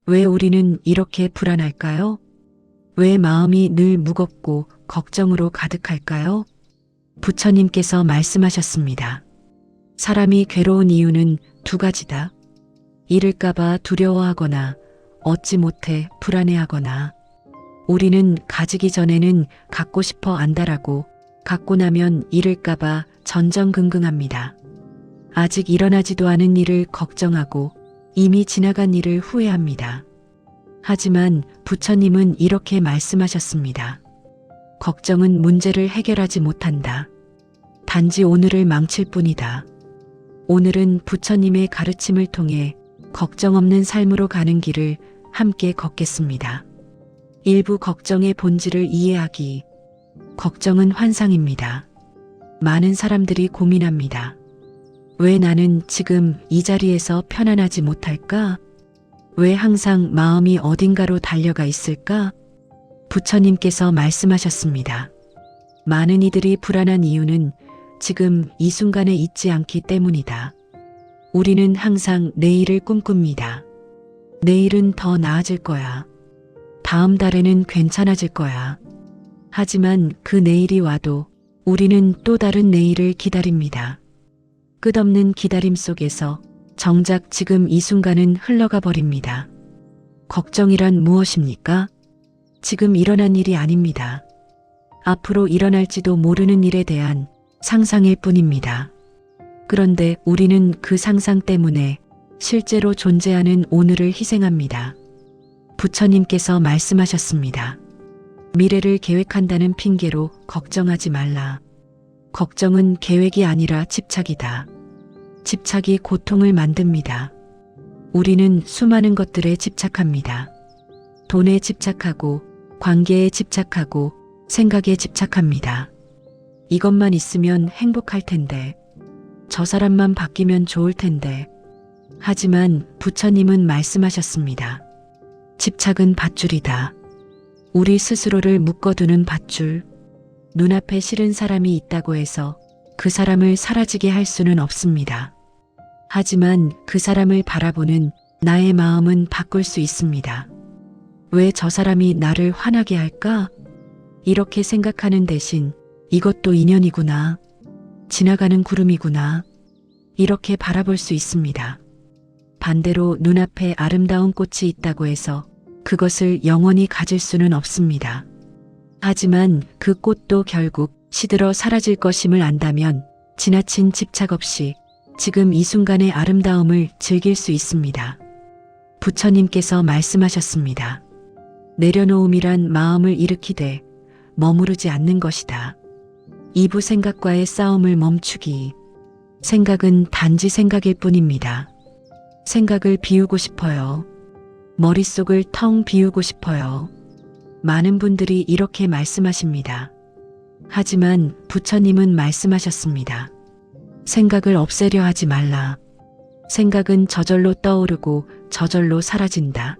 왜 우리는 이렇게 불안할까요? 왜 마음이 늘 무겁고 걱정으로 가득할까요? 부처님께서 말씀하셨습니다. 사람이 괴로운 이유는 두 가지다. 잃을까봐 두려워하거나 얻지 못해 불안해하거나 우리는 가지기 전에는 갖고 싶어 안달하고 갖고 나면 잃을까봐 전전긍긍합니다. 아직 일어나지도 않은 일을 걱정하고 이미 지나간 일을 후회합니다. 하지만 부처님은 이렇게 말씀하셨습니다. 걱정은 문제를 해결하지 못한다. 단지 오늘을 망칠 뿐이다. 오늘은 부처님의 가르침을 통해 걱정 없는 삶으로 가는 길을 함께 걷겠습니다. 일부 걱정의 본질을 이해하기. 걱정은 환상입니다. 많은 사람들이 고민합니다. 왜 나는 지금 이 자리에서 편안하지 못할까? 왜 항상 마음이 어딘가로 달려가 있을까? 부처님께서 말씀하셨습니다. 많은 이들이 불안한 이유는 지금 이 순간에 있지 않기 때문이다. 우리는 항상 내일을 꿈꿉니다. 내일은 더 나아질 거야. 다음 달에는 괜찮아질 거야. 하지만 그 내일이 와도 우리는 또 다른 내일을 기다립니다. 끝없는 기다림 속에서 정작 지금 이 순간은 흘러가 버립니다. 걱정이란 무엇입니까? 지금 일어난 일이 아닙니다. 앞으로 일어날지도 모르는 일에 대한 상상일 뿐입니다. 그런데 우리는 그 상상 때문에 실제로 존재하는 오늘을 희생합니다. 부처님께서 말씀하셨습니다. 미래를 계획한다는 핑계로 걱정하지 말라. 걱정은 계획이 아니라 집착이다. 집착이 고통을 만듭니다. 우리는 수많은 것들에 집착합니다. 돈에 집착하고, 관계에 집착하고, 생각에 집착합니다. 이것만 있으면 행복할 텐데, 저 사람만 바뀌면 좋을 텐데. 하지만 부처님은 말씀하셨습니다. 집착은 밧줄이다. 우리 스스로를 묶어두는 밧줄. 눈앞에 싫은 사람이 있다고 해서 그 사람을 사라지게 할 수는 없습니다. 하지만 그 사람을 바라보는 나의 마음은 바꿀 수 있습니다. 왜 저 사람이 나를 화나게 할까? 이렇게 생각하는 대신 이것도 인연이구나. 지나가는 구름이구나. 이렇게 바라볼 수 있습니다. 반대로 눈앞에 아름다운 꽃이 있다고 해서 그것을 영원히 가질 수는 없습니다. 하지만 그 꽃도 결국 시들어 사라질 것임을 안다면 지나친 집착 없이 지금 이 순간의 아름다움을 즐길 수 있습니다. 부처님께서 말씀하셨습니다. 내려놓음이란 마음을 일으키되 머무르지 않는 것이다. 이부 생각과의 싸움을 멈추기. 생각은 단지 생각일 뿐입니다. 생각을 비우고 싶어요. 머릿속을 텅 비우고 싶어요. 많은 분들이 이렇게 말씀하십니다. 하지만 부처님은 말씀하셨습니다. 생각을 없애려 하지 말라. 생각은 저절로 떠오르고 저절로 사라진다.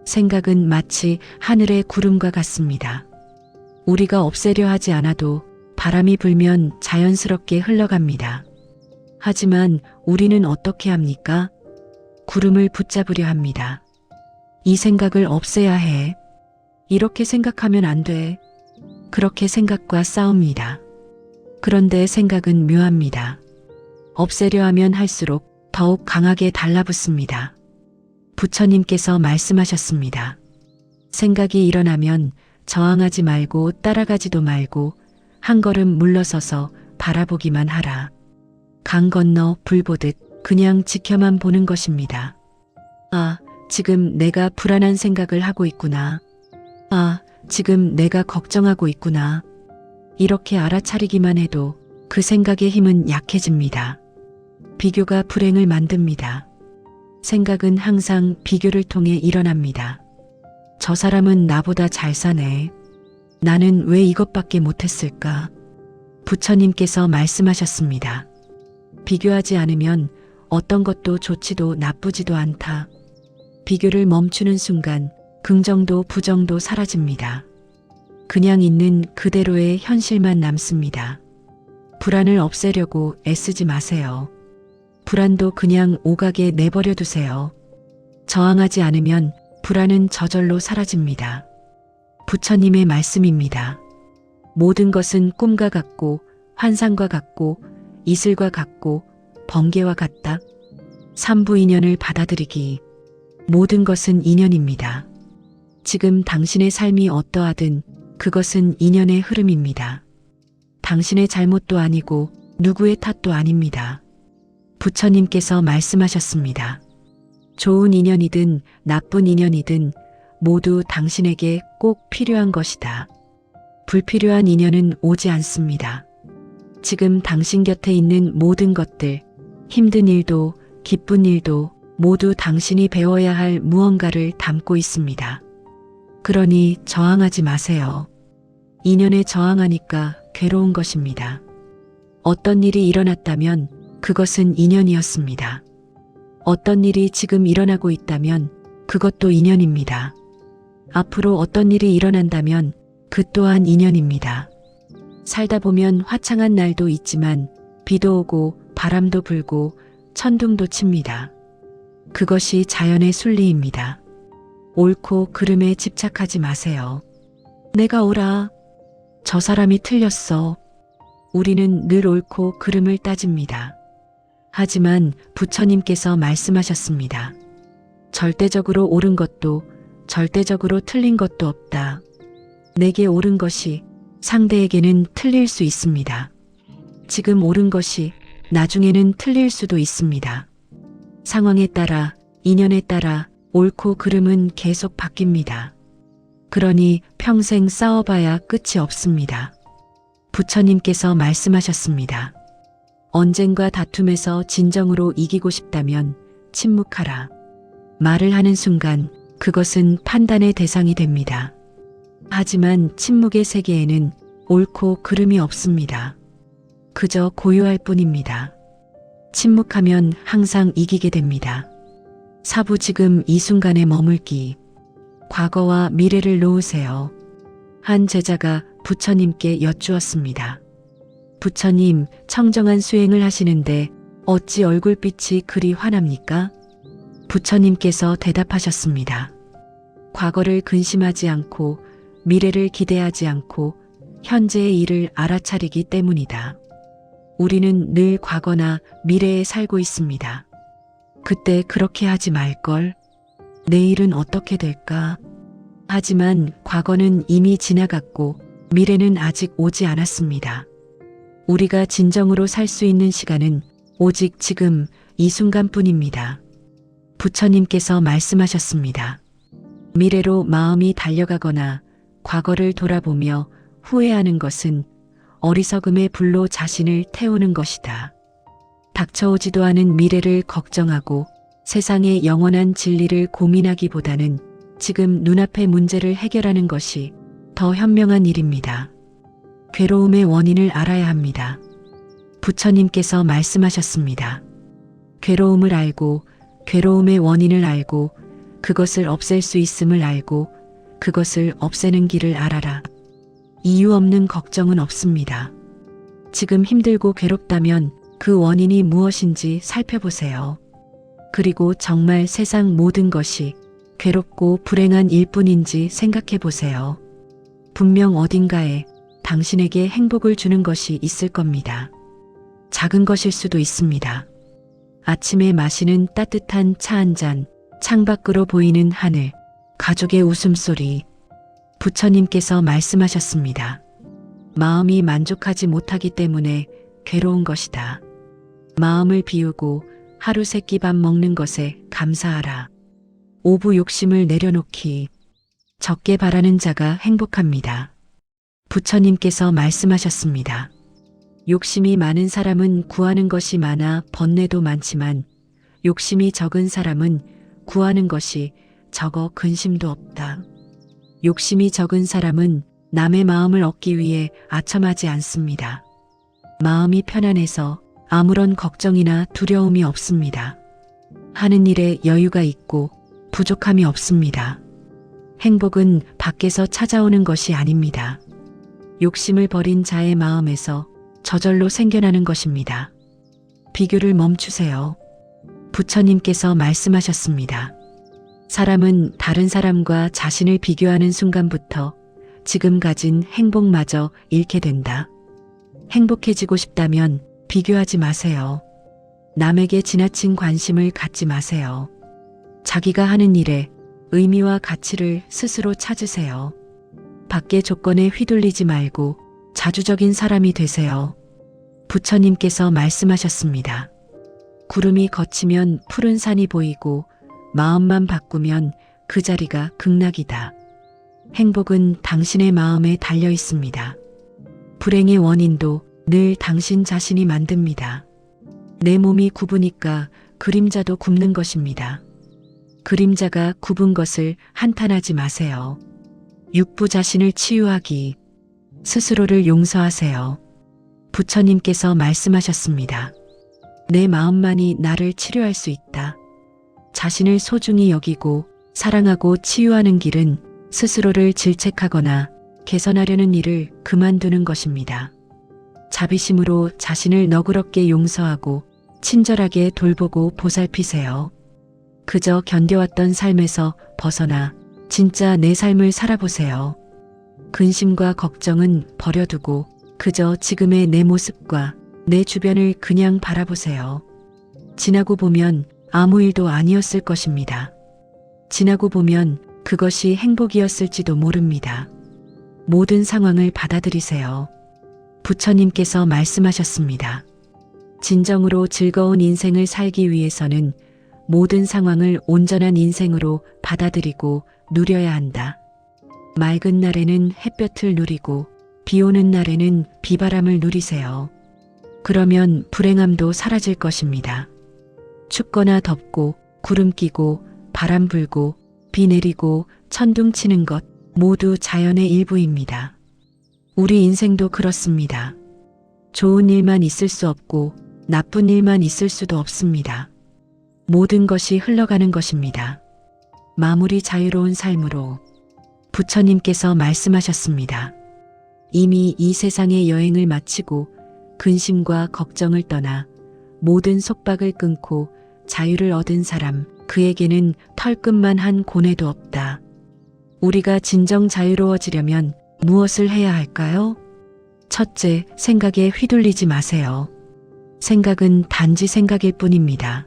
생각은 마치 하늘의 구름과 같습니다. 우리가 없애려 하지 않아도 바람이 불면 자연스럽게 흘러갑니다. 하지만 우리는 어떻게 합니까? 구름을 붙잡으려 합니다. 이 생각을 없애야 해. 이렇게 생각하면 안 돼. 그렇게 생각과 싸웁니다. 그런데 생각은 묘합니다. 없애려 하면 할수록 더욱 강하게 달라붙습니다. 부처님께서 말씀하셨습니다. 생각이 일어나면 저항하지 말고 따라가지도 말고 한 걸음 물러서서 바라보기만 하라. 강 건너 불 보듯 그냥 지켜만 보는 것입니다. 아, 지금 내가 불안한 생각을 하고 있구나. 아, 지금 내가 걱정하고 있구나. 이렇게 알아차리기만 해도 그 생각의 힘은 약해집니다. 비교가 불행을 만듭니다. 생각은 항상 비교를 통해 일어납니다. 저 사람은 나보다 잘 사네. 나는 왜 이것밖에 못했을까? 부처님께서 말씀하셨습니다. 비교하지 않으면 어떤 것도 좋지도 나쁘지도 않다. 비교를 멈추는 순간 긍정도 부정도 사라집니다. 그냥 있는 그대로의 현실만 남습니다. 불안을 없애려고 애쓰지 마세요. 불안도 그냥 오가게 내버려 두세요. 저항하지 않으면 불안은 저절로 사라집니다. 부처님의 말씀입니다. 모든 것은 꿈과 같고 환상과 같고 이슬과 같고 번개와 같다. 삼부인연을 받아들이기. 모든 것은 인연입니다. 지금 당신의 삶이 어떠하든 그것은 인연의 흐름입니다. 당신의 잘못도 아니고 누구의 탓도 아닙니다. 부처님께서 말씀하셨습니다. 좋은 인연이든 나쁜 인연이든 모두 당신에게 꼭 필요한 것이다. 불필요한 인연은 오지 않습니다. 지금 당신 곁에 있는 모든 것들, 힘든 일도 기쁜 일도 모두 당신이 배워야 할 무언가를 담고 있습니다. 그러니 저항하지 마세요. 인연에 저항하니까 괴로운 것입니다. 어떤 일이 일어났다면 그것은 인연이었습니다. 어떤 일이 지금 일어나고 있다면 그것도 인연입니다. 앞으로 어떤 일이 일어난다면 그 또한 인연입니다. 살다 보면 화창한 날도 있지만 비도 오고 바람도 불고 천둥도 칩니다. 그것이 자연의 순리입니다. 옳고 그름에 집착하지 마세요. 내가 옳아. 저 사람이 틀렸어. 우리는 늘 옳고 그름을 따집니다. 하지만 부처님께서 말씀하셨습니다. 절대적으로 옳은 것도 절대적으로 틀린 것도 없다. 내게 옳은 것이 상대에게는 틀릴 수 있습니다. 지금 옳은 것이 나중에는 틀릴 수도 있습니다. 상황에 따라, 인연에 따라 옳고 그름은 계속 바뀝니다. 그러니 평생 싸워봐야 끝이 없습니다. 부처님께서 말씀하셨습니다. 언젠가 다툼에서 진정으로 이기고 싶다면 침묵하라. 말을 하는 순간 그것은 판단의 대상이 됩니다. 하지만 침묵의 세계에는 옳고 그름이 없습니다. 그저 고요할 뿐입니다. 침묵하면 항상 이기게 됩니다. 사부 지금 이 순간에 머물기. 과거와 미래를 놓으세요. 한 제자가 부처님께 여쭈었습니다. 부처님, 청정한 수행을 하시는데 어찌 얼굴빛이 그리 환합니까? 부처님께서 대답하셨습니다. 과거를 근심하지 않고 미래를 기대하지 않고 현재의 일을 알아차리기 때문이다. 우리는 늘 과거나 미래에 살고 있습니다. 그때 그렇게 하지 말걸. 내일은 어떻게 될까? 하지만 과거는 이미 지나갔고 미래는 아직 오지 않았습니다. 우리가 진정으로 살 수 있는 시간은 오직 지금 이 순간뿐입니다. 부처님께서 말씀하셨습니다. 미래로 마음이 달려가거나 과거를 돌아보며 후회하는 것은 어리석음의 불로 자신을 태우는 것이다. 닥쳐오지도 않은 미래를 걱정하고 세상의 영원한 진리를 고민하기보다는 지금 눈앞의 문제를 해결하는 것이 더 현명한 일입니다. 괴로움의 원인을 알아야 합니다. 부처님께서 말씀하셨습니다. 괴로움을 알고 괴로움의 원인을 알고 그것을 없앨 수 있음을 알고 그것을 없애는 길을 알아라. 이유 없는 걱정은 없습니다. 지금 힘들고 괴롭다면 그 원인이 무엇인지 살펴보세요. 그리고 정말 세상 모든 것이 괴롭고 불행한 일뿐인지 생각해 보세요. 분명 어딘가에 당신에게 행복을 주는 것이 있을 겁니다. 작은 것일 수도 있습니다. 아침에 마시는 따뜻한 차 한 잔, 창밖으로 보이는 하늘, 가족의 웃음소리. 부처님께서 말씀하셨습니다. 마음이 만족하지 못하기 때문에 괴로운 것이다. 마음을 비우고 하루 세끼 밥 먹는 것에 감사하라. 오부 욕심을 내려놓기. 적게 바라는 자가 행복합니다. 부처님께서 말씀하셨습니다. 욕심이 많은 사람은 구하는 것이 많아 번뇌도 많지만 욕심이 적은 사람은 구하는 것이 적어 근심도 없다. 욕심이 적은 사람은 남의 마음을 얻기 위해 아첨하지 않습니다. 마음이 편안해서 아무런 걱정이나 두려움이 없습니다. 하는 일에 여유가 있고 부족함이 없습니다. 행복은 밖에서 찾아오는 것이 아닙니다. 욕심을 버린 자의 마음에서 저절로 생겨나는 것입니다. 비교를 멈추세요. 부처님께서 말씀하셨습니다. 사람은 다른 사람과 자신을 비교하는 순간부터 지금 가진 행복마저 잃게 된다. 행복해지고 싶다면 비교하지 마세요. 남에게 지나친 관심을 갖지 마세요. 자기가 하는 일에 의미와 가치를 스스로 찾으세요. 밖의 조건에 휘둘리지 말고 자주적인 사람이 되세요. 부처님께서 말씀하셨습니다. 구름이 걷히면 푸른 산이 보이고 마음만 바꾸면 그 자리가 극락이다. 행복은 당신의 마음에 달려 있습니다. 불행의 원인도 늘 당신 자신이 만듭니다. 내 몸이 굽으니까 그림자도 굽는 것입니다. 그림자가 굽은 것을 한탄하지 마세요. 육부 자신을 치유하기, 스스로를 용서하세요. 부처님께서 말씀하셨습니다. 내 마음만이 나를 치료할 수 있다. 자신을 소중히 여기고 사랑하고 치유하는 길은 스스로를 질책하거나 개선하려는 일을 그만두는 것입니다. 자비심으로 자신을 너그럽게 용서하고 친절하게 돌보고 보살피세요. 그저 견뎌왔던 삶에서 벗어나 진짜 내 삶을 살아보세요. 근심과 걱정은 버려두고 그저 지금의 내 모습과 내 주변을 그냥 바라보세요. 지나고 보면 아무 일도 아니었을 것입니다. 지나고 보면 그것이 행복이었을지도 모릅니다. 모든 상황을 받아들이세요. 부처님께서 말씀하셨습니다. 진정으로 즐거운 인생을 살기 위해서는 모든 상황을 온전한 인생으로 받아들이고 누려야 한다. 맑은 날에는 햇볕을 누리고 비 오는 날에는 비바람을 누리세요. 그러면 불행함도 사라질 것입니다. 춥거나 덥고 구름 끼고 바람 불고 비 내리고 천둥 치는 것 모두 자연의 일부입니다. 우리 인생도 그렇습니다. 좋은 일만 있을 수 없고 나쁜 일만 있을 수도 없습니다. 모든 것이 흘러가는 것입니다. 마무리 자유로운 삶으로 부처님께서 말씀하셨습니다. 이미 이 세상의 여행을 마치고 근심과 걱정을 떠나 모든 속박을 끊고 자유를 얻은 사람, 그에게는 털끝만 한 고뇌도 없다. 우리가 진정 자유로워지려면 무엇을 해야 할까요? 첫째, 생각에 휘둘리지 마세요. 생각은 단지 생각일 뿐입니다.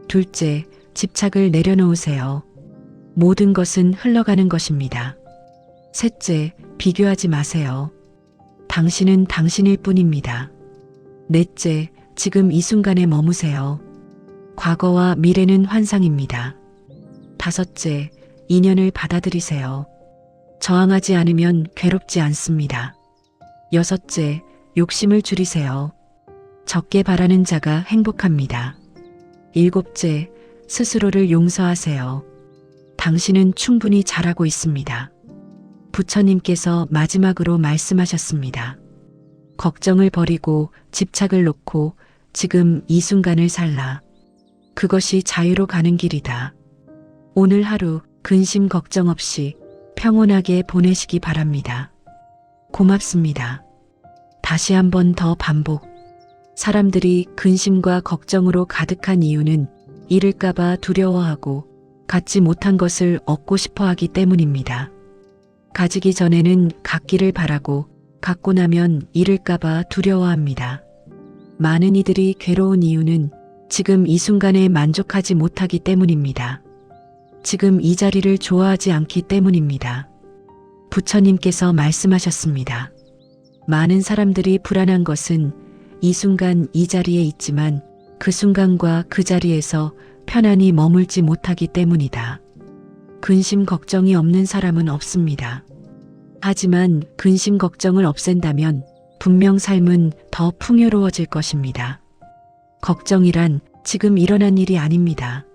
둘째, 집착을 내려놓으세요. 모든 것은 흘러가는 것입니다. 셋째, 비교하지 마세요. 당신은 당신일 뿐입니다. 넷째, 지금 이 순간에 머무세요. 과거와 미래는 환상입니다. 다섯째, 인연을 받아들이세요. 저항하지 않으면 괴롭지 않습니다. 여섯째, 욕심을 줄이세요. 적게 바라는 자가 행복합니다. 일곱째, 스스로를 용서하세요. 당신은 충분히 잘하고 있습니다. 부처님께서 마지막으로 말씀하셨습니다. 걱정을 버리고 집착을 놓고 지금 이 순간을 살라. 그것이 자유로 가는 길이다. 오늘 하루 근심 걱정 없이 평온하게 보내시기 바랍니다. 고맙습니다. 다시 한 번 더 반복. 사람들이 근심과 걱정으로 가득한 이유는 잃을까봐 두려워하고 갖지 못한 것을 얻고 싶어 하기 때문입니다. 가지기 전에는 갖기를 바라고 갖고 나면 잃을까봐 두려워합니다. 많은 이들이 괴로운 이유는 지금 이 순간에 만족하지 못하기 때문입니다. 지금 이 자리를 좋아하지 않기 때문입니다. 부처님께서 말씀하셨습니다. 많은 사람들이 불안한 것은 이 순간 이 자리에 있지만 그 순간과 그 자리에서 편안히 머물지 못하기 때문이다. 근심 걱정이 없는 사람은 없습니다. 하지만 근심 걱정을 없앤다면 분명 삶은 더 풍요로워질 것입니다. 걱정이란 지금 일어난 일이 아닙니다.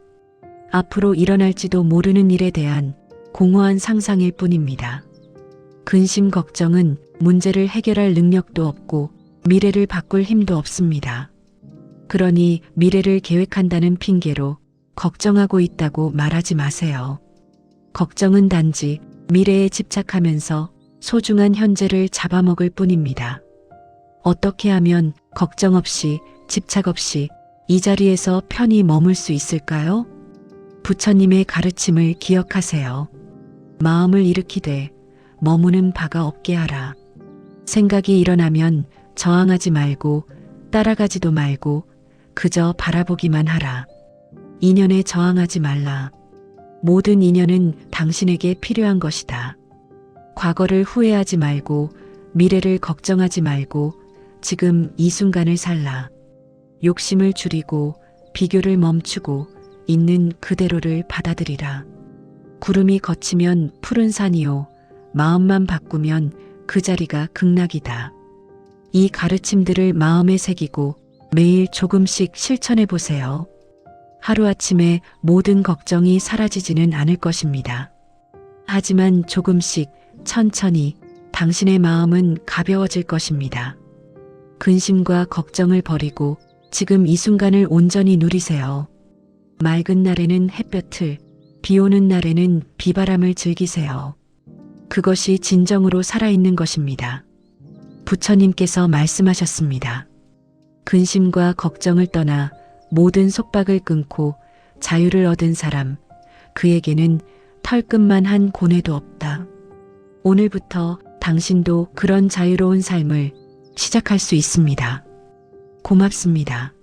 앞으로 일어날지도 모르는 일에 대한 공허한 상상일 뿐입니다. 근심 걱정은 문제를 해결할 능력도 없고 미래를 바꿀 힘도 없습니다. 그러니 미래를 계획한다는 핑계로 걱정하고 있다고 말하지 마세요. 걱정은 단지 미래에 집착하면서 소중한 현재를 잡아먹을 뿐입니다. 어떻게 하면 걱정 없이 집착 없이 이 자리에서 편히 머물 수 있을까요? 부처님의 가르침을 기억하세요. 마음을 일으키되 머무는 바가 없게 하라. 생각이 일어나면 저항하지 말고 따라가지도 말고 그저 바라보기만 하라. 인연에 저항하지 말라. 모든 인연은 당신에게 필요한 것이다. 과거를 후회하지 말고 미래를 걱정하지 말고 지금 이 순간을 살라. 욕심을 줄이고 비교를 멈추고 있는 그대로를 받아들이라. 구름이 걷히면 푸른 산이요. 마음만 바꾸면 그 자리가 극락이다. 이 가르침들을 마음에 새기고 매일 조금씩 실천해 보세요. 하루아침에 모든 걱정이 사라지지는 않을 것입니다. 하지만 조금씩 천천히 당신의 마음은 가벼워질 것입니다. 근심과 걱정을 버리고 지금 이 순간을 온전히 누리세요. 맑은 날에는 햇볕을, 비 오는 날에는 비바람을 즐기세요. 그것이 진정으로 살아있는 것입니다. 부처님께서 말씀하셨습니다. 근심과 걱정을 떠나 모든 속박을 끊고 자유를 얻은 사람, 그에게는 털끝만 한 고뇌도 없다. 오늘부터 당신도 그런 자유로운 삶을 시작할 수 있습니다. 고맙습니다.